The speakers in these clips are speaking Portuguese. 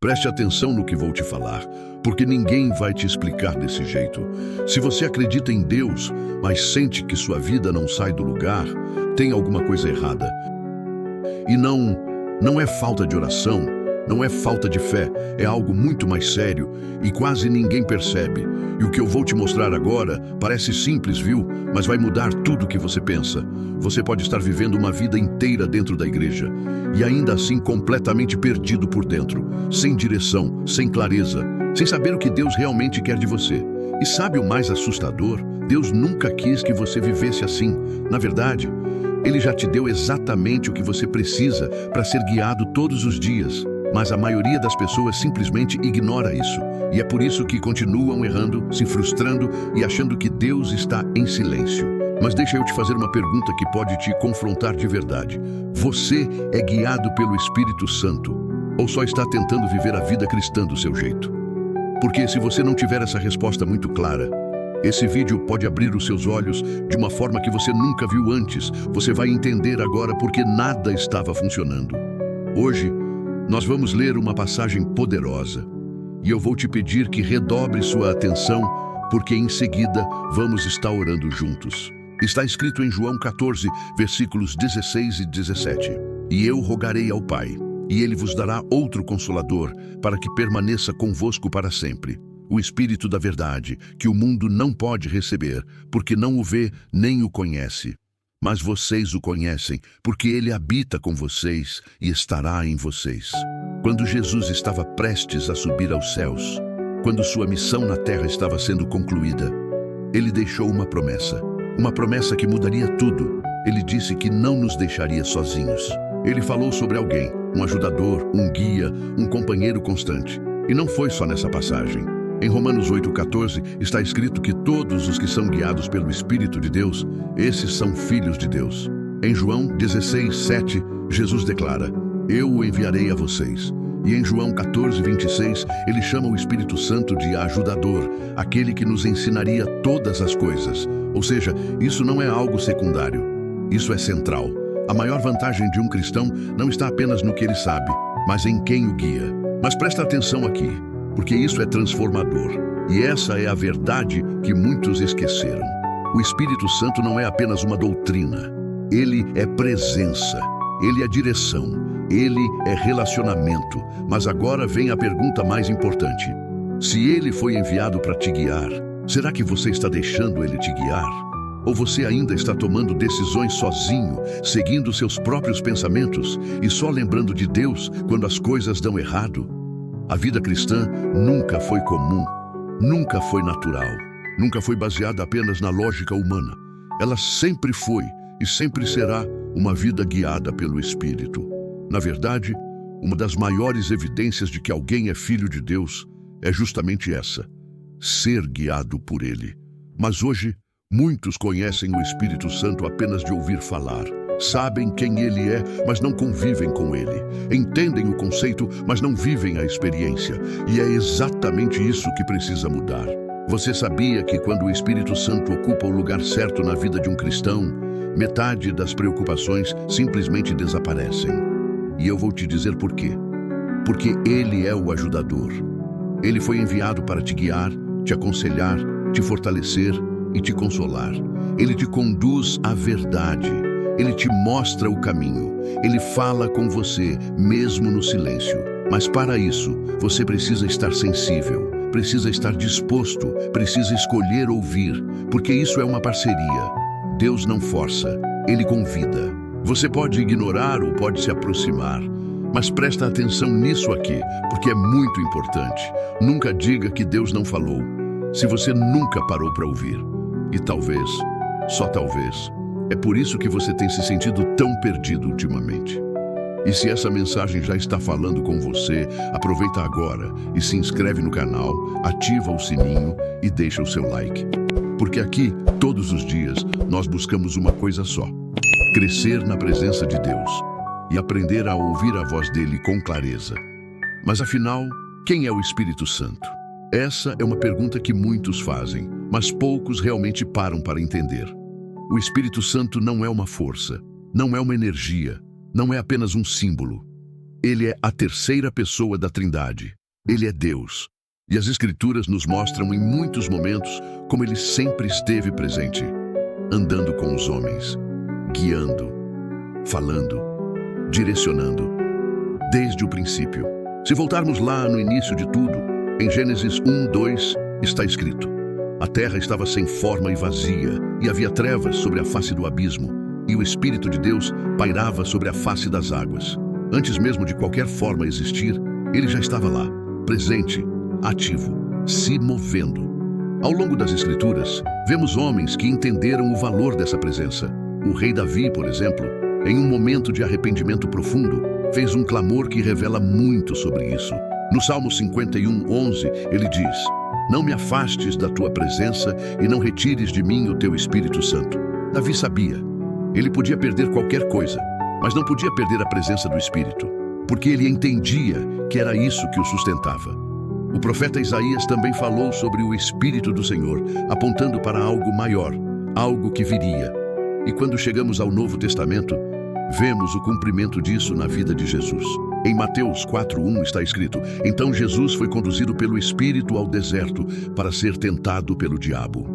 Preste atenção no que vou te falar, porque ninguém vai te explicar desse jeito. Se você acredita em Deus, mas sente que sua vida não sai do lugar, tem alguma coisa errada. E não é falta de oração, não é falta de fé, é algo muito mais sério e quase ninguém percebe. E o que eu vou te mostrar agora parece simples, viu? Mas vai mudar tudo o que você pensa. Você pode estar vivendo uma vida inteira dentro da igreja e ainda assim completamente perdido por dentro, sem direção, sem clareza, sem saber o que Deus realmente quer de você. E sabe o mais assustador? Deus nunca quis que você vivesse assim. Na verdade, Ele já te deu exatamente o que você precisa para ser guiado todos os dias. Mas a maioria das pessoas simplesmente ignora isso. E é por isso que continuam errando, se frustrando e achando que Deus está em silêncio. Mas deixa eu te fazer uma pergunta que pode te confrontar de verdade. Você é guiado pelo Espírito Santo ou só está tentando viver a vida cristã do seu jeito? Porque se você não tiver essa resposta muito clara, esse vídeo pode abrir os seus olhos de uma forma que você nunca viu antes. Você vai entender agora porque nada estava funcionando. Hoje, nós vamos ler uma passagem poderosa e eu vou te pedir que redobre sua atenção, porque em seguida vamos estar orando juntos. Está escrito em João 14, versículos 16 e 17. E eu rogarei ao Pai, e Ele vos dará outro Consolador, para que permaneça convosco para sempre. O Espírito da verdade, que o mundo não pode receber, porque não o vê nem o conhece. Mas vocês o conhecem, porque Ele habita com vocês e estará em vocês. Quando Jesus estava prestes a subir aos céus, quando sua missão na terra estava sendo concluída, Ele deixou uma promessa que mudaria tudo. Ele disse que não nos deixaria sozinhos. Ele falou sobre alguém, um ajudador, um guia, um companheiro constante. E não foi só nessa passagem. Em Romanos 8,14 está escrito que todos os que são guiados pelo Espírito de Deus, esses são filhos de Deus. Em João 16:7, Jesus declara: eu o enviarei a vocês. E em João 14:26, ele chama o Espírito Santo de ajudador, aquele que nos ensinaria todas as coisas. Ou seja, isso não é algo secundário, isso é central. A maior vantagem de um cristão não está apenas no que ele sabe, mas em quem o guia. Mas presta atenção aqui, porque isso é transformador. E essa é a verdade que muitos esqueceram. O Espírito Santo não é apenas uma doutrina. Ele é presença, ele é direção, ele é relacionamento. Mas agora vem a pergunta mais importante. Se ele foi enviado para te guiar, será que você está deixando ele te guiar? Ou você ainda está tomando decisões sozinho, seguindo seus próprios pensamentos e só lembrando de Deus quando as coisas dão errado? A vida cristã nunca foi comum, nunca foi natural, nunca foi baseada apenas na lógica humana. Ela sempre foi e sempre será uma vida guiada pelo Espírito. Na verdade, uma das maiores evidências de que alguém é filho de Deus é justamente essa: ser guiado por Ele. Mas hoje, muitos conhecem o Espírito Santo apenas de ouvir falar. Sabem quem Ele é, mas não convivem com Ele. Entendem o conceito, mas não vivem a experiência. E é exatamente isso que precisa mudar. Você sabia que quando o Espírito Santo ocupa o lugar certo na vida de um cristão, metade das preocupações simplesmente desaparecem? E eu vou te dizer por quê. Porque Ele é o ajudador. Ele foi enviado para te guiar, te aconselhar, te fortalecer e te consolar. Ele te conduz à verdade. Ele te mostra o caminho. Ele fala com você, mesmo no silêncio. Mas para isso, você precisa estar sensível, precisa estar disposto, precisa escolher ouvir, porque isso é uma parceria. Deus não força, Ele convida. Você pode ignorar ou pode se aproximar, mas presta atenção nisso aqui, porque é muito importante. Nunca diga que Deus não falou, se você nunca parou para ouvir. E talvez, só talvez, é por isso que você tem se sentido tão perdido ultimamente. E se essa mensagem já está falando com você, aproveita agora e se inscreve no canal, ativa o sininho e deixa o seu like. Porque aqui, todos os dias, nós buscamos uma coisa só: crescer na presença de Deus e aprender a ouvir a voz dele com clareza. Mas afinal, quem é o Espírito Santo? Essa é uma pergunta que muitos fazem, mas poucos realmente param para entender. O Espírito Santo não é uma força, não é uma energia, não é apenas um símbolo. Ele é a terceira pessoa da Trindade. Ele é Deus. E as Escrituras nos mostram em muitos momentos como ele sempre esteve presente, andando com os homens, guiando, falando, direcionando, desde o princípio. Se voltarmos lá no início de tudo, em Gênesis 1:2, está escrito: a terra estava sem forma e vazia, e havia trevas sobre a face do abismo, e o Espírito de Deus pairava sobre a face das águas. Antes mesmo de qualquer forma existir, ele já estava lá, presente, ativo, se movendo. Ao longo das Escrituras, vemos homens que entenderam o valor dessa presença. O rei Davi, por exemplo, em um momento de arrependimento profundo, fez um clamor que revela muito sobre isso. No Salmo 51:11, ele diz: não me afastes da tua presença e não retires de mim o teu Espírito Santo. Davi sabia. Ele podia perder qualquer coisa, mas não podia perder a presença do Espírito, porque ele entendia que era isso que o sustentava. O profeta Isaías também falou sobre o Espírito do Senhor, apontando para algo maior, algo que viria. E quando chegamos ao Novo Testamento, vemos o cumprimento disso na vida de Jesus. Em Mateus 4:1 está escrito: então Jesus foi conduzido pelo Espírito ao deserto para ser tentado pelo diabo.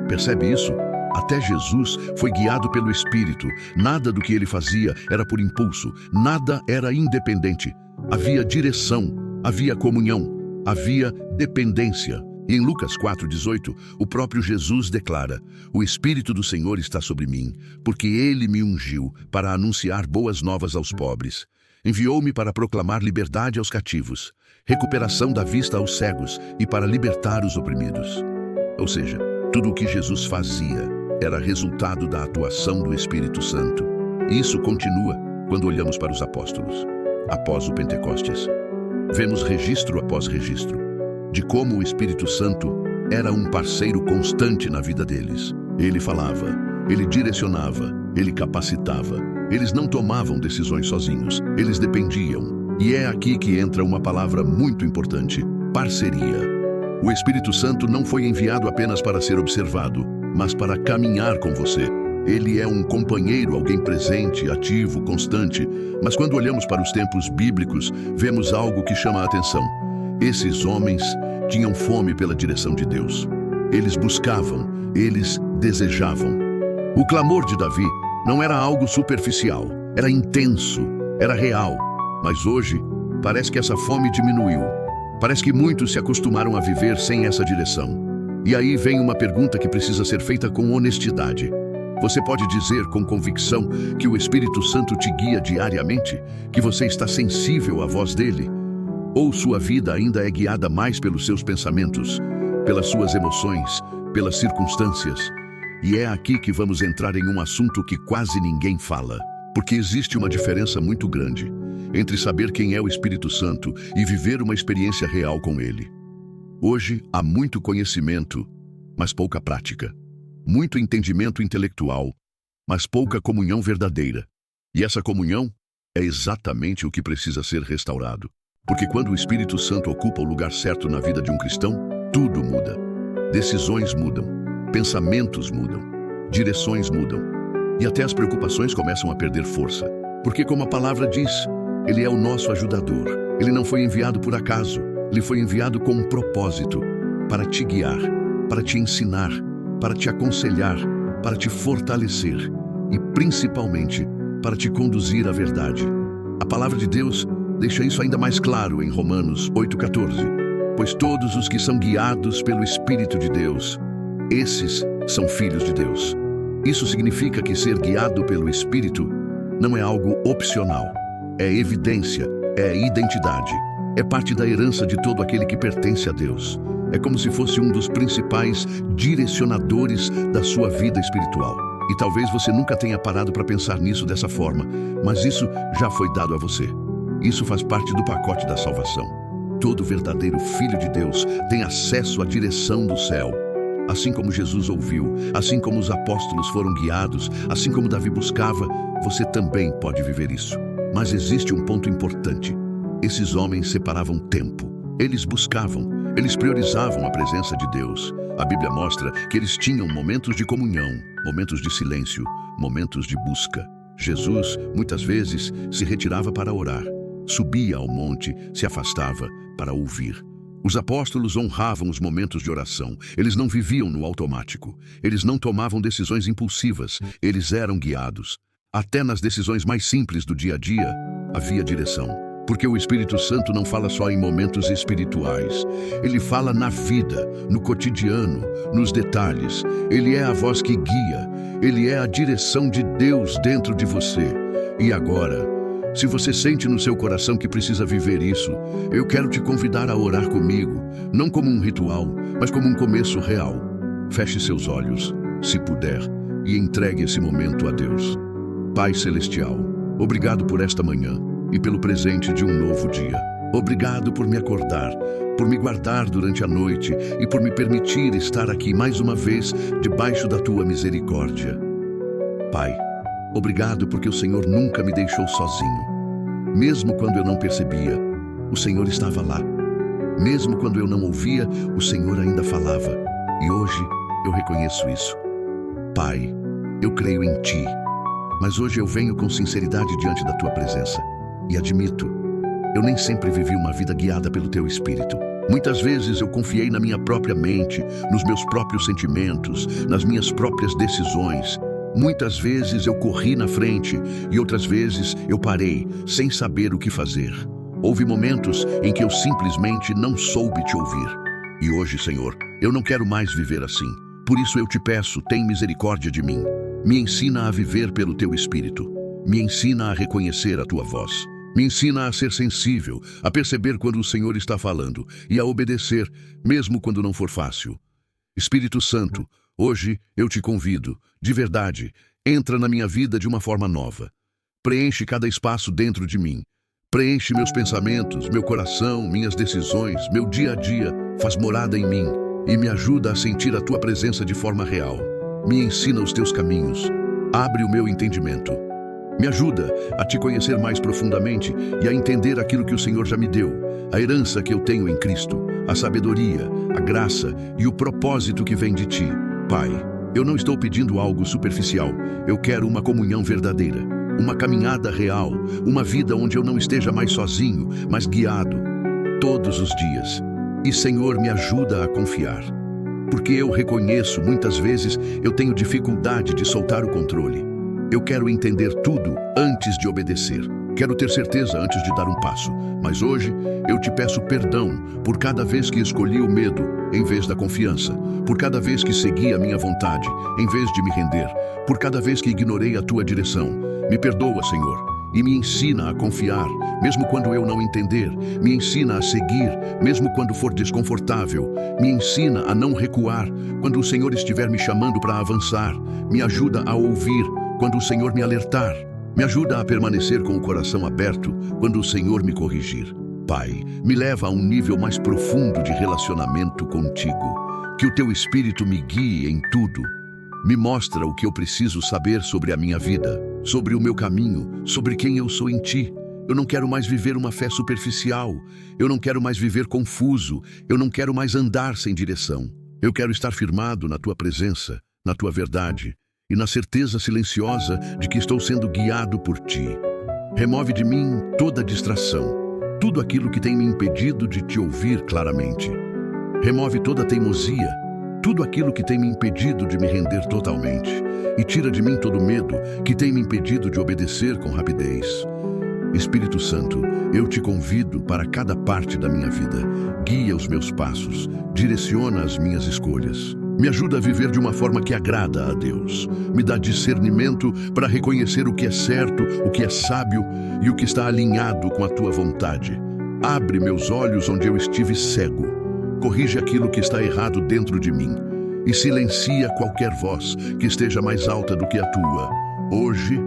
Percebe isso? Até Jesus foi guiado pelo Espírito. Nada do que ele fazia era por impulso, nada era independente. Havia direção, havia comunhão, havia dependência. E em Lucas 4:18, o próprio Jesus declara: o Espírito do Senhor está sobre mim, porque ele me ungiu para anunciar boas novas aos pobres. Enviou-me para proclamar liberdade aos cativos, recuperação da vista aos cegos e para libertar os oprimidos. Ou seja, tudo o que Jesus fazia era resultado da atuação do Espírito Santo. E isso continua quando olhamos para os apóstolos. Após o Pentecostes, vemos registro após registro de como o Espírito Santo era um parceiro constante na vida deles. Ele falava, ele direcionava, ele capacitava. Eles não tomavam decisões sozinhos, eles dependiam. E é aqui que entra uma palavra muito importante: parceria. O Espírito Santo não foi enviado apenas para ser observado, mas para caminhar com você. Ele é um companheiro, alguém presente, ativo, constante. Mas quando olhamos para os tempos bíblicos, vemos algo que chama a atenção. Esses homens tinham fome pela direção de Deus. Eles buscavam, eles desejavam. O clamor de Davi não era algo superficial, era intenso, era real. Mas hoje, parece que essa fome diminuiu. Parece que muitos se acostumaram a viver sem essa direção. E aí vem uma pergunta que precisa ser feita com honestidade. Você pode dizer com convicção que o Espírito Santo te guia diariamente? Que você está sensível à voz dele? Ou sua vida ainda é guiada mais pelos seus pensamentos, pelas suas emoções, pelas circunstâncias? E é aqui que vamos entrar em um assunto que quase ninguém fala. Porque existe uma diferença muito grande entre saber quem é o Espírito Santo e viver uma experiência real com ele. Hoje há muito conhecimento, mas pouca prática. Muito entendimento intelectual, mas pouca comunhão verdadeira. E essa comunhão é exatamente o que precisa ser restaurado. Porque quando o Espírito Santo ocupa o lugar certo na vida de um cristão, tudo muda. Decisões mudam, pensamentos mudam, direções mudam. E até as preocupações começam a perder força. Porque, como a palavra diz, ele é o nosso ajudador. Ele não foi enviado por acaso. Ele foi enviado com um propósito, para te guiar, para te ensinar, para te aconselhar, para te fortalecer e, principalmente, para te conduzir à verdade. A palavra de Deus deixa isso ainda mais claro em Romanos 8:14. Pois todos os que são guiados pelo Espírito de Deus, esses são filhos de Deus. Isso significa que ser guiado pelo Espírito não é algo opcional. É evidência, é identidade. É parte da herança de todo aquele que pertence a Deus. É como se fosse um dos principais direcionadores da sua vida espiritual. E talvez você nunca tenha parado para pensar nisso dessa forma, mas isso já foi dado a você. Isso faz parte do pacote da salvação. Todo verdadeiro filho de Deus tem acesso à direção do céu. Assim como Jesus ouviu, assim como os apóstolos foram guiados, assim como Davi buscava, você também pode viver isso. Mas existe um ponto importante. Esses homens separavam tempo. Eles buscavam, eles priorizavam a presença de Deus. A Bíblia mostra que eles tinham momentos de comunhão, momentos de silêncio, momentos de busca. Jesus, muitas vezes, se retirava para orar, subia ao monte, se afastava para ouvir. Os apóstolos honravam os momentos de oração. Eles não viviam no automático. Eles não tomavam decisões impulsivas. Eles eram guiados. Até nas decisões mais simples do dia a dia, havia direção. Porque o Espírito Santo não fala só em momentos espirituais. Ele fala na vida, no cotidiano, nos detalhes. Ele é a voz que guia. Ele é a direção de Deus dentro de você. E agora, se você sente no seu coração que precisa viver isso, eu quero te convidar a orar comigo, não como um ritual, mas como um começo real. Feche seus olhos, se puder, e entregue esse momento a Deus. Pai Celestial, obrigado por esta manhã e pelo presente de um novo dia. Obrigado por me acordar, por me guardar durante a noite e por me permitir estar aqui mais uma vez debaixo da tua misericórdia. Pai, obrigado porque o Senhor nunca me deixou sozinho. Mesmo quando eu não percebia, o Senhor estava lá. Mesmo quando eu não ouvia, o Senhor ainda falava. E hoje eu reconheço isso. Pai, eu creio em Ti, mas hoje eu venho com sinceridade diante da Tua presença. E admito, eu nem sempre vivi uma vida guiada pelo Teu Espírito. Muitas vezes eu confiei na minha própria mente, nos meus próprios sentimentos, nas minhas próprias decisões. Muitas vezes eu corri na frente e outras vezes eu parei, sem saber o que fazer. Houve momentos em que eu simplesmente não soube te ouvir. E hoje, Senhor, eu não quero mais viver assim. Por isso eu te peço, tem misericórdia de mim. Me ensina a viver pelo Teu Espírito. Me ensina a reconhecer a Tua voz. Me ensina a ser sensível, a perceber quando o Senhor está falando e a obedecer, mesmo quando não for fácil. Espírito Santo, hoje eu te convido, de verdade, entra na minha vida de uma forma nova. Preenche cada espaço dentro de mim. Preenche meus pensamentos, meu coração, minhas decisões, meu dia a dia. Faz morada em mim e me ajuda a sentir a Tua presença de forma real. Me ensina os Teus caminhos. Abre o meu entendimento. Me ajuda a Te conhecer mais profundamente e a entender aquilo que o Senhor já me deu, a herança que eu tenho em Cristo, a sabedoria, a graça e o propósito que vem de Ti. Pai, eu não estou pedindo algo superficial. Eu quero uma comunhão verdadeira, uma caminhada real, uma vida onde eu não esteja mais sozinho, mas guiado, todos os dias. E, Senhor, me ajuda a confiar, porque eu reconheço, muitas vezes, eu tenho dificuldade de soltar o controle. Eu quero entender tudo antes de obedecer. Quero ter certeza antes de dar um passo. Mas hoje, eu te peço perdão por cada vez que escolhi o medo em vez da confiança, por cada vez que segui a minha vontade em vez de me render, por cada vez que ignorei a Tua direção. Me perdoa, Senhor, e me ensina a confiar, mesmo quando eu não entender. Me ensina a seguir, mesmo quando for desconfortável. Me ensina a não recuar quando o Senhor estiver me chamando para avançar. Me ajuda a ouvir quando o Senhor me alertar. Me ajuda a permanecer com o coração aberto quando o Senhor me corrigir. Pai, me leva a um nível mais profundo de relacionamento contigo. Que o Teu Espírito me guie em tudo. Me mostra o que eu preciso saber sobre a minha vida, sobre o meu caminho, sobre quem eu sou em Ti. Eu não quero mais viver uma fé superficial. Eu não quero mais viver confuso. Eu não quero mais andar sem direção. Eu quero estar firmado na Tua presença, na Tua verdade e na certeza silenciosa de que estou sendo guiado por Ti. Remove de mim toda distração, tudo aquilo que tem me impedido de Te ouvir claramente. Remove toda teimosia, tudo aquilo que tem me impedido de me render totalmente. E tira de mim todo medo que tem me impedido de obedecer com rapidez. Espírito Santo, eu Te convido para cada parte da minha vida. Guia os meus passos, direciona as minhas escolhas. Me ajuda a viver de uma forma que agrada a Deus. Me dá discernimento para reconhecer o que é certo, o que é sábio e o que está alinhado com a Tua vontade. Abre meus olhos onde eu estive cego. Corrige aquilo que está errado dentro de mim e silencia qualquer voz que esteja mais alta do que a Tua. Hoje,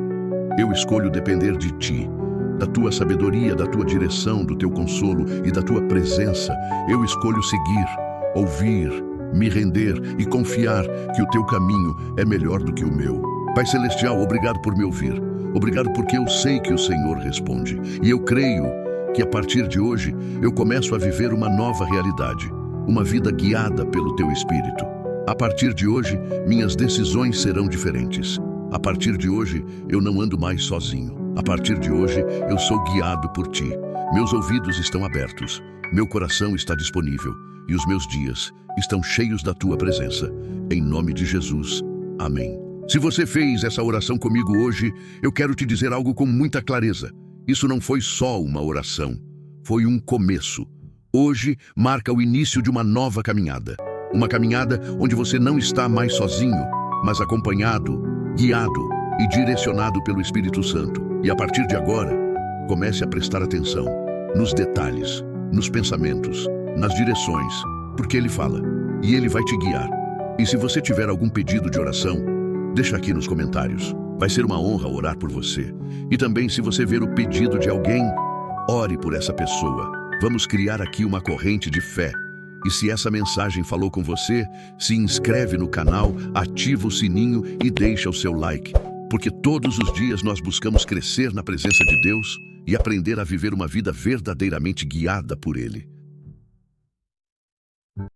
eu escolho depender de Ti, da Tua sabedoria, da Tua direção, do Teu consolo e da Tua presença. Eu escolho seguir, ouvir, me render e confiar que o Teu caminho é melhor do que o meu. Pai Celestial, obrigado por me ouvir. Obrigado porque eu sei que o Senhor responde. E eu creio que a partir de hoje eu começo a viver uma nova realidade, uma vida guiada pelo Teu Espírito. A partir de hoje, minhas decisões serão diferentes. A partir de hoje, eu não ando mais sozinho. A partir de hoje, eu sou guiado por Ti. Meus ouvidos estão abertos, meu coração está disponível e os meus dias estão cheios da tua presença. Em nome de Jesus. Amém. Se você fez essa oração comigo hoje, eu quero te dizer algo com muita clareza. Isso não foi só uma oração, foi um começo. Hoje marca o início de uma nova caminhada. Uma caminhada onde você não está mais sozinho, mas acompanhado, guiado e direcionado pelo Espírito Santo. E a partir de agora, comece a prestar atenção nos detalhes, nos pensamentos, nas direções, porque Ele fala e Ele vai te guiar. E se você tiver algum pedido de oração, deixa aqui nos comentários. Vai ser uma honra orar por você. E também, se você ver o pedido de alguém, ore por essa pessoa. Vamos criar aqui uma corrente de fé. E se essa mensagem falou com você, se inscreve no canal, ativa o sininho e deixa o seu like. Porque todos os dias nós buscamos crescer na presença de Deus e aprender a viver uma vida verdadeiramente guiada por Ele.